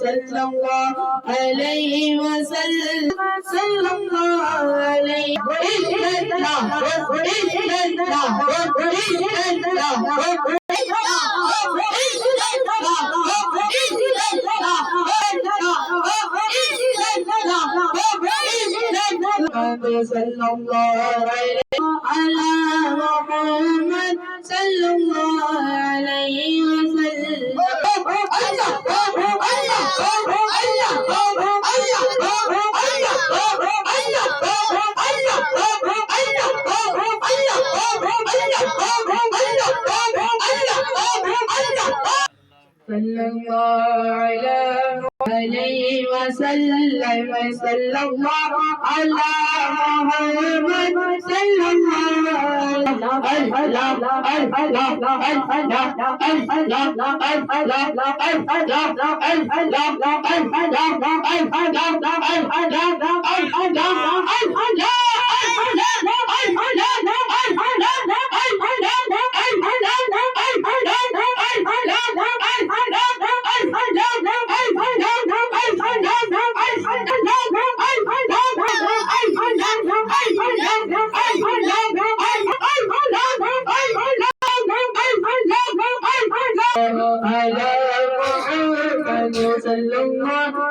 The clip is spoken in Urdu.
صلى الله عليه وسلم صلى الله عليه صلى الله عليه على محمد صلى الله عليه وسلم صلى الله عليه وسلم صلى الله على محمد